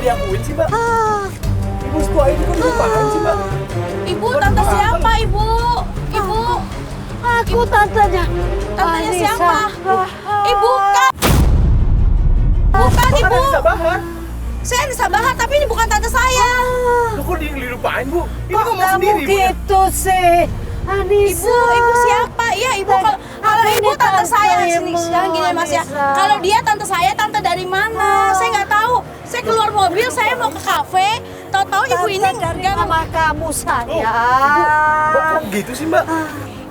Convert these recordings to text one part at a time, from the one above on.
diakuin sih, Mbak? Ibu setua itu kan dilupain sih, Mbak? Ibu, tante siapa, Ibu? Ibu, Aku tantenya. tantenya Anissa. siapa? Ibu kan? Bukan, Bapak Ibu. Anissa Bahar. Saya Anissa Bahar, tapi ini bukan tante saya. Loh, kok dilupain, Bu? Ini Kok ngomong kamu sendiri, Bu. gitu sih? Anissa. Ibu siapa? Iya, Ibu. Kalau Ibu ini tante saya. tantemu, Sini, jangan gini, Mas ya. Anissa. Kalau dia tante saya, tante dari mana? Saya nggak tahu. Saya keluar mobil, saya mau ke kafe. Tahu-tahu Ibu ini dari nggak mama kamu Mbak, sayang. kok gitu sih, Mbak?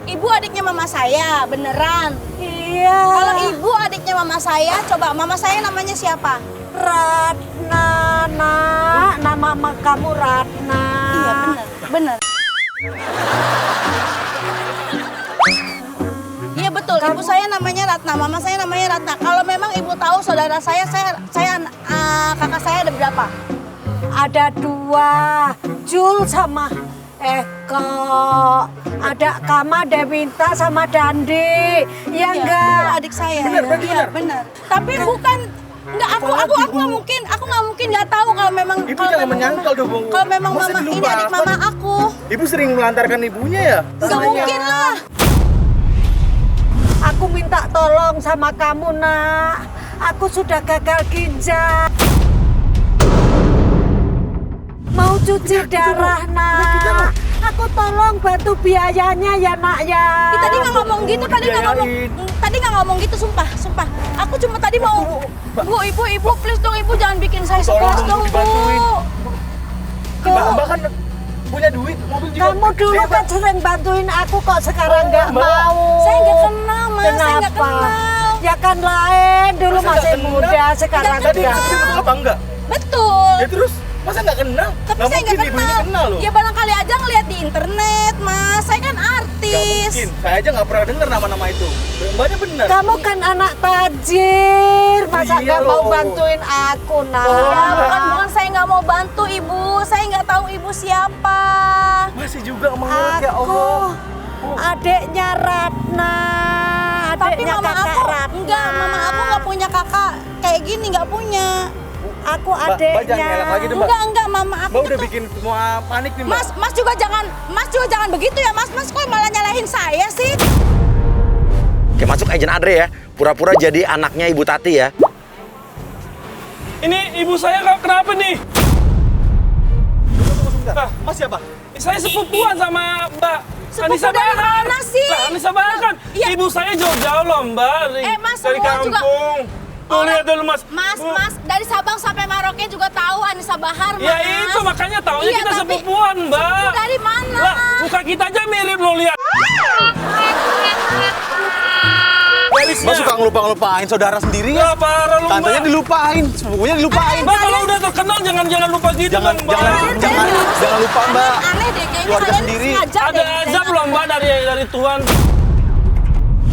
Ibu adiknya mama saya, beneran. Iya. Kalau Ibu adiknya mama saya, coba mama saya namanya siapa? Ratna, nak. Nama mama kamu Ratna. Iya, bener. Iya betul, ibu saya namanya Ratna, mama saya namanya Ratna. Kalau memang ibu tahu saudara saya kakak saya ada berapa? Ada 2, Jul sama Eko. Ada Kama, Dewinta sama Dandi. Ya Iya, enggak? itu adik saya. Bener, berarti Iya, bener. bener. Tapi bukan enggak aku nggak mungkin nggak tahu kalau memang Ibu kalau jangan memang menyangkal dong, Bu. kalau memang Masa mama ini dilupakan? adik mama aku. Ibu sering melantarkan ibunya ya? Nggak mungkin lah. Aku minta tolong sama kamu, nak. Aku sudah gagal ginjal. Mau cuci darah, nak. Aku tolong bantu biayanya ya, nak ya. Tadi nggak ngomong gitu, tadi nggak ngomong gitu, sumpah. Aku cuma tadi mau, ibu, please dong, ibu jangan bikin saya Tolong stres dong, dong, Bu. dibantuin. Mbak kan punya duit, mobil juga. Kamu dulu Dia, kan sering bantuin aku kok sekarang nggak Mbak. mau. Saya nggak kenal, Mas. Saya nggak Kenapa? kenal. Ya kan lain, dulu Masa masih nggak kenal? muda, sekarang Nggak Tadi enggak. kenal. betul apa enggak? Betul. Ya terus, masa nggak kenal? Tapi Nggak saya nggak mungkin ibunya kenal loh. Ya barangkali aja ngeliat di internet, Mas. Saya kan Nggak artis. mungkin, saya aja nggak pernah dengar nama-nama itu. Mbaknya benar. Kamu kan anak tajir, masa Iya nggak mau loh. bantuin aku, nak? Ya, bukan saya nggak mau bantu ibu. Saya nggak tahu ibu siapa. Masih juga mengelak ya Aku Allah. adiknya Ratna, Tapi adiknya mama kakak aku Ratna. enggak, mama aku nggak punya kakak kayak gini, nggak punya. Aku Mbak, adiknya. jangan ngelak lagi deh, Mbak. Enggak, mama aku Mbak udah tuh. bikin semua panik nih, Mbak. Mas juga jangan begitu ya, Mas. Mas kok malah nyalahin saya sih? Oke, masuk agent Andre ya. Pura-pura jadi anaknya Ibu Tati ya. Ini ibu saya kenapa nih? Tunggu sebentar. Mas siapa? Saya sepupuan sama Mbak Sepupu Anissa dari Bahar. mana sih? Lah, Anissa Bahar kan Iya. ibu saya jauh-jauh loh, Mbak. Mas, dari semua juga- kampung. Tuh lihat dulu, Mas. Mas, Bu. dari Sabang sampai Merauke juga tahu Anissa Bahar, Mas. Ya itu makanya taunya Iya, kita tapi sepupuan, Mbak. sepupu dari mana? Lah, muka kita aja mirip lo lihat. Galisnya. Mas suka ngelupain saudara sendiri ya? Nggak parah lu, Tantenya Mbak. dilupain, sepupunya dilupain. Mbak, kalau udah terkenal jangan lupa gitu Jangan dong, Mbak. jangan lupa, Mbak. Aneh deh, kayaknya Keluarga kalian sendiri. sengaja Ada deh. azab loh, Mbak, dari Tuhan.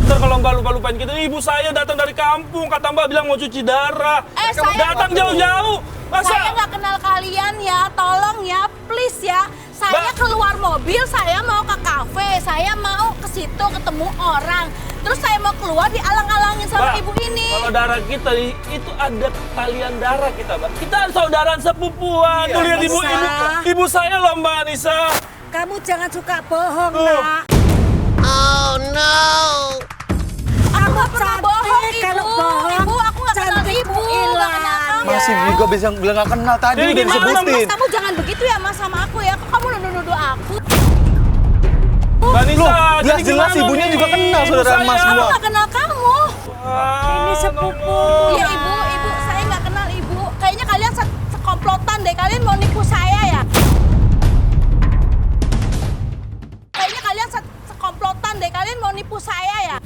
Ntar kalau Mbak lupa-lupain gitu, ibu saya datang dari kampung, kata Mbak bilang mau cuci darah. Saya Datang jauh-jauh. Masa? Saya nggak kenal kalian ya, tolong ya, please ya. Saya Mbak. keluar mobil, saya mau ke kafe, saya mau ke situ ketemu orang. Terus saya mau keluar dialang-alangin sama Mbak, ibu ini. kalau darah kita itu ada talian darah kita, Mbak. Kita saudaraan sepupuan. Iya, Tuh lihat ibu, Anissa. ibu saya loh, Mbak Anissa. Kamu jangan suka bohong, Tuh. nak. Aku nggak pernah Cantik, bohong, ibu. kalau bohong, Ibu, aku nggak kenal cantikmu ibu, nggak hilang. kenal kamu. Masih juga bisa bilang nggak kenal tadi Jadi udah gimana, disebutin. Mas, kamu jangan begitu ya, Mas, sama aku ya. Kok kamu nuduh-nuduh aku? Mbak Anissa, Loh, jadi jelas-jelas gimana ibunya nih? juga kenal Ibu saudara saya. Mas Aku semua. nggak kenal kamu. Ini sepupu. Iya, ibu, saya nggak kenal ibu. Kayaknya kalian sekomplotan deh. Kalian mau nipu saya ya? Kayaknya kalian sekomplotan deh. Kalian mau nipu saya ya?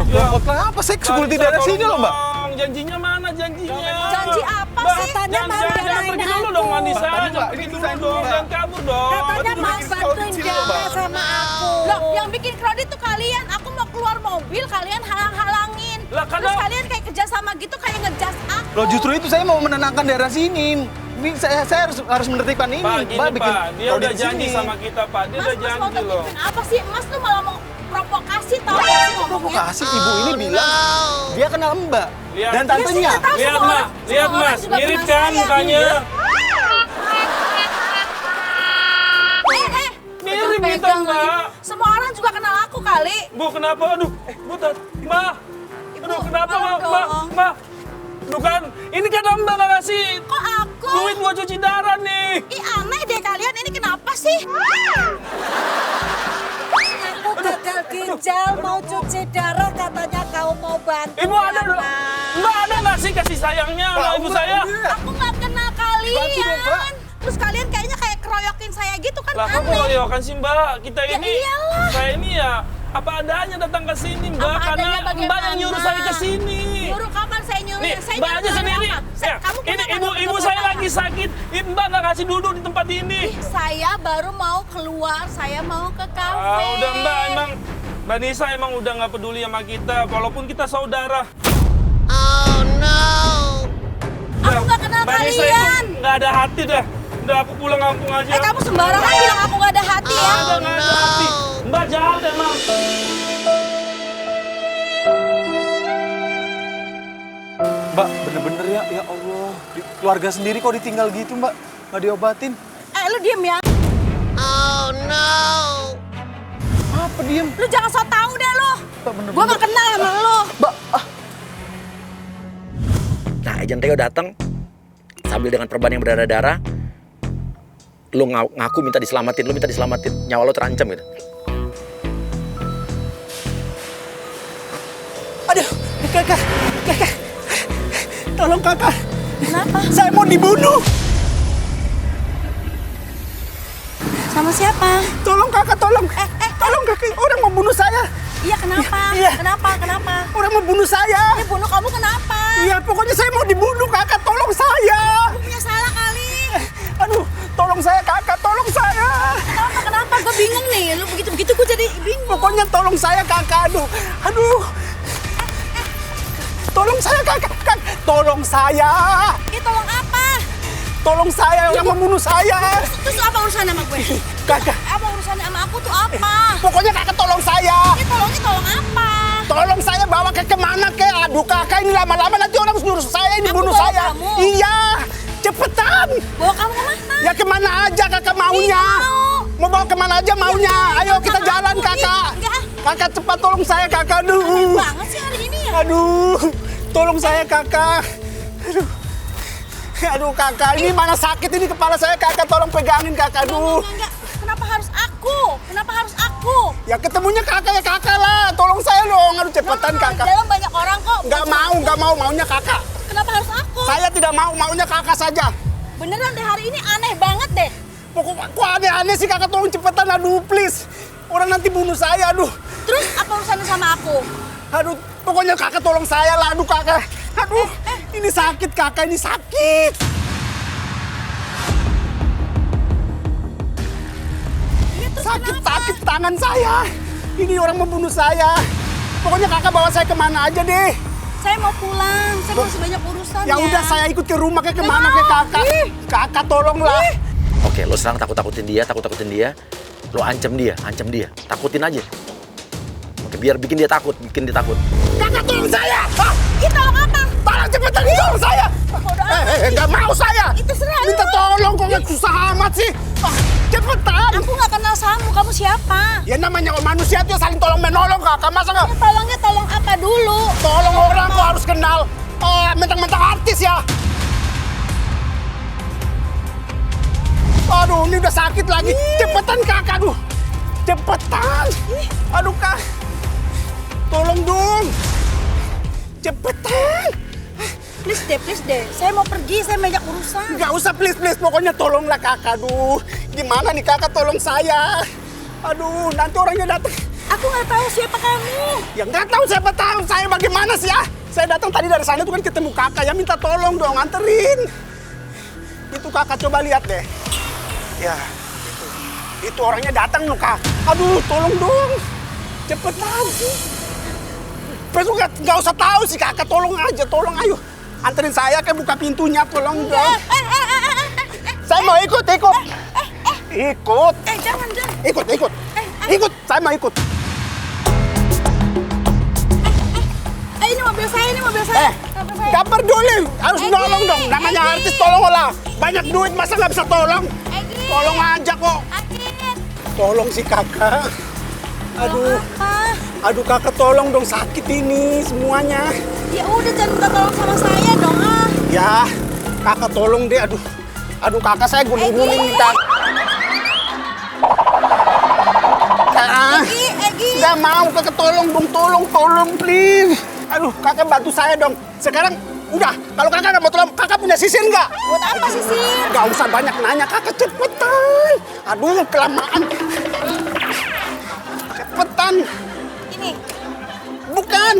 Loh, kenapa? Saya security dari sini loh, Mbak. Janjinya mana janjinya? Janji apa Mbak, sih? Katanya mau jangan belain pergi dulu aku. dong, Anissa. Tadi, Jangan Mbak, pergi ini dulu desain dong. dulu, Mbak. Jangan kabur dong. Katanya Aduh, mau bikin bantuin kredit dia Mbak. sama aku. Loh, yang bikin kredit tuh kalian. Aku mau keluar mobil, kalian halang-halangin. Lah, Terus karena- kalian kayak kerja sama gitu, kayak ngejas aku. Loh justru itu saya mau menenangkan daerah sini. Ini saya harus menertibkan ini. Pak, gini Mbak bikin Pak, dia udah audit janji sini. sama kita, Pak. Dia Mas, udah Mas mau janji loh. tertipin apa sih? Mas tuh malah mau provokasi tau gak sih ngomongnya? Provokasi ibu ini bilang Dia kenal Mbak. Lihat. Dan tantenya. Iya, tahu Lihat, semua Mas. orang- Lihat, semua orang Mas. juga Mirip kenal kan saya. mukanya? Mirip Pegang kita, Mbak. lagi. Semua orang juga kenal aku kali. Bu, kenapa? Aduh, Bu, Mbak. Aduh, kenapa, tolong Mbak? dong. Mbak. Aduh kan, ini kan Mbak nggak ngasih Kok aku? duit buat cuci darah nih. Ih, aneh deh kalian, ini kenapa sih? Aku gagal ginjal mau cuci darah katanya kau mau bantu. Ibu ada dong. Anak. Mbak ada nggak sih kasih sayangnya sama ibu saya? Aku nggak kenal Bantu dong, Mbak. kalian. Terus kalian kayaknya kayak keroyokin saya gitu kan Lah kamu aneh. royokan sih Mbak, kita Ya ini, iyalah. saya ini ya apa adanya datang ke sini Mbak, Apa karena adanya bagaimana? Mbak yang nyuruh saya ke sini. Nyuruh kapan saya nyuruh? Nih, Saya Mbak nyuruh aja dari sendiri. apa? Ya, Kamu ini kenapa ibu nggak saya apa-apa? lagi sakit, Mbak nggak kasih duduk di tempat ini. Ih, saya baru mau keluar, saya mau ke kafe. Ah, udah Mbak, emang Mbak Nisa emang udah nggak peduli sama kita, walaupun kita saudara. Aku nggak kenal Mbak Nisa kalian. itu nggak ada hati dah. Udah aku pulang kampung aja. Kamu sembarangan bilang aku nggak ada hati ya. Nggak ada hati. Mbak jahat emang. Mbak, bener-bener ya Allah. Keluarga sendiri kok ditinggal gitu, Mbak? Nggak diobatin. Lu diem ya. Apa diem? Lu jangan so tau deh lu. Mbak, bener-bener. Gua nggak kenal sama lu. Mbak, Nah, Ejen Teo datang sambil dengan perban yang berdarah-darah. Lu ngaku minta diselamatin, lu minta diselamatin, nyawa lu terancam gitu. aduh, kakak. Tolong kakak. Kenapa? Saya mau dibunuh. Sama siapa? Tolong kakak, tolong. Tolong kakak, orang mau bunuh saya. Iya kenapa? Iya. Kenapa? Orang mau bunuh saya. Dia bunuh kamu kenapa? Iya, pokoknya saya mau dibunuh kakak, tolong saya. Aku punya salah kali. Aduh, tolong saya kakak, tolong saya. Kenapa? Gue bingung nih. Lu begitu-begitu gue jadi bingung. Pokoknya tolong saya kakak, aduh. Tolong saya kakak, tolong saya. Ini tolong apa? Tolong saya, orang membunuh saya. Terus apa urusannya sama gue? Kakak, Apa urusannya sama aku tuh apa? pokoknya kakak tolong saya. Ini tolong apa? Tolong saya bawa ke kemana ke? Aduh kakak, ini lama-lama nanti orang suruh saya ini Aku bunuh bawa saya. kamu? Iya, cepetan. Bawa kamu kemana? Ya kemana aja kakak maunya. Ih, nggak Mau bawa kemana aja maunya. Ayo kita sama jalan aku. kakak. Ih, enggak. Kakak cepat tolong saya kakak. Aneh Aduh. banget sih hari ini ya. Aduh. Tolong saya kakak. Aduh kakak, ini mana sakit ini kepala saya kakak. Tolong pegangin kakak. Aduh. Enggak. Kenapa harus aku? Kenapa harus aku? Ya ketemunya kakak ya kakak lah. Tolong saya dong. Aduh cepetan kakak. Dalam banyak orang kok. Nggak mau maunya kakak. Kenapa harus aku? Saya tidak mau, maunya kakak saja. Beneran deh hari ini aneh banget deh. Pokoknya kok aneh-aneh sih kakak, tolong cepetan, aduh please. Orang nanti bunuh saya, aduh. Terus apa urusannya sama aku? Aduh, pokoknya kakak tolong saya lah, aduh kakak. Aduh, ini sakit kakak, ini sakit. Ya, terus kenapa? Sakit tangan saya. Ini orang membunuh saya. Pokoknya kakak bawa saya kemana aja deh. Saya mau pulang, saya masih banyak urusan Ya udah saya ikut ke rumah ke kemana ke kakak. Kakak tolonglah. Oke, lo sekarang takut-takutin dia. Lo ancam dia. Takutin aja. Oke, biar bikin dia takut. Kakak tolong saya. Ah, Ih, tolong apa? tolong cepetan tolong saya. Nggak mau saya. Itu serah lu. Minta tolong kok nggak susah amat sih. Ah, cepetan. Aku nggak kenal kamu siapa? Ya namanya manusia tuh saling tolong menolong kakak. Masa nggak Ya, tolongnya tolong apa dulu? tolong orang kok harus kenal. Mentang-mentang artis ya. Aduh, ini udah sakit lagi. Cepetan kakak, aduh. Cepetan. Aduh kak. Tolong dong. Cepetan. Please deh. Saya mau pergi, saya banyak urusan. Nggak usah please. Pokoknya tolonglah kakak. Aduh, gimana nih kakak tolong saya. Aduh, nanti orangnya datang. Aku nggak tahu siapa kamu. Ya nggak tahu siapa tahu saya bagaimana sih ya. Saya datang tadi dari sana tuh kan ketemu kakak. Ya minta tolong dong, anterin. Itu kakak coba lihat deh. Ya, itu orangnya datang loh kak. Aduh, tolong dong. Cepetan. Besok nggak usah tahu sih kakak, tolong aja, tolong ayo. Anterin saya ke buka pintunya, tolong dong. Saya mau ikut. Ikut. Jangan. Ikut, saya mau ikut. Ini mobil saya saya. Gak peduli, harus Egi, nolong dong. Namanya Egi. artis, tolonglah. Banyak duit, masa nggak bisa tolong? Egi. Tolong aja kok. Agit. Tolong si kakak. Aduh, aduh kakak tolong dong, sakit ini semuanya. Ya udah jangan minta tolong sama saya dong ah. Ya, kakak tolong deh, aduh. Aduh kakak saya guling-guling minta. Egi. Gak mau, kakak tolong dong, tolong please. Aduh, kakak bantu saya dong. Sekarang udah, kalau kakak nggak mau tolong, kakak punya sisir nggak? Buat apa sisir? Gak usah banyak nanya, kakak cepetan. Aduh, kelamaan. Cepetan. Ini. Bukan.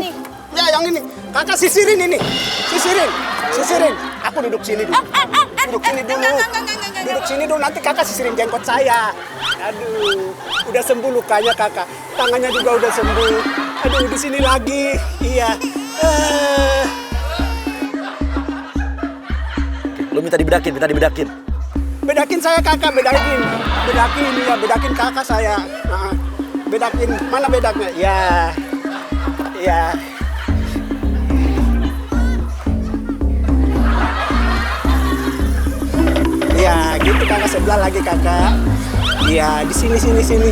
Ya, yang ini. Kakak sisirin ini. Sisirin. Aku duduk sini dulu. Duduk sini dulu. Enggak. Duduk sini dulu, nanti kakak sisirin jenggot saya. Aduh, udah sembuh lukanya kakak. Tangannya juga udah sembuh. Aduh, di sini lagi. Iya. Lu minta dibedakin. Bedakin saya kakak, bedakin ya, bedakin kakak saya. Nah, bedakin, mana bedaknya? Ya. Iya, gitu kakak, sebelah lagi kakak. Iya, di sini.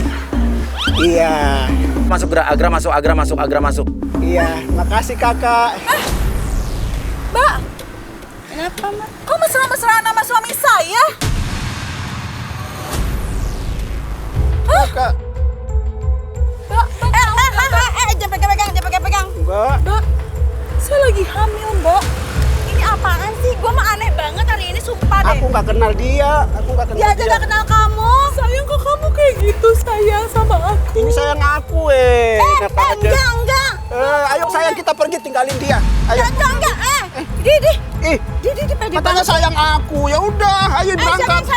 Iya. Masuk Agra masuk. Iya, makasih kakak. Mbak. Kenapa, Mbak? Kok mesra-mesraan sama suami saya? Kakak, Mbak. Jangan pegang. enggak. Mbak, saya lagi hamil, Mbak. Ini apaan sih? Gua mah aneh banget hari ini, sumpah deh. Aku nggak kenal dia. Dia aja gak kenal kamu. Sayang kok kamu kayak gitu, sayang sama aku. Ini sayang aku, enak aja. Enggak. Ayo sayang, kita pergi tinggalin dia. Ayo. Enggak. Di. Ih, Pede katanya banget. sayang aku. Ya udah, ayo Siapa berangkat. yang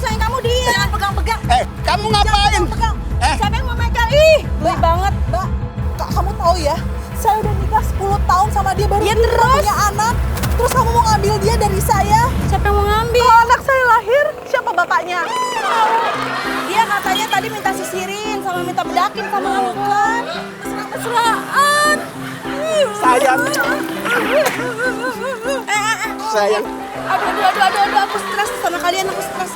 sayang kamu dia. Jangan pegang-pegang. Kamu ngapain? Pegang. Eh. Siapa yang mau megang? Ih, baik banget. Mbak, kamu tahu ya, saya udah nikah 10 tahun sama dia baru Ya, dia terus? punya anak. Terus kamu mau ngambil dia dari saya? Siapa yang mau ngambil? Kalau anak saya lahir, siapa bapaknya? Dia katanya tadi minta sisirin sama minta bedakin sama kamu kan. Mesra-mesraan. Sayang. Sayang. Aduh, aku stres sama kalian, aku stres.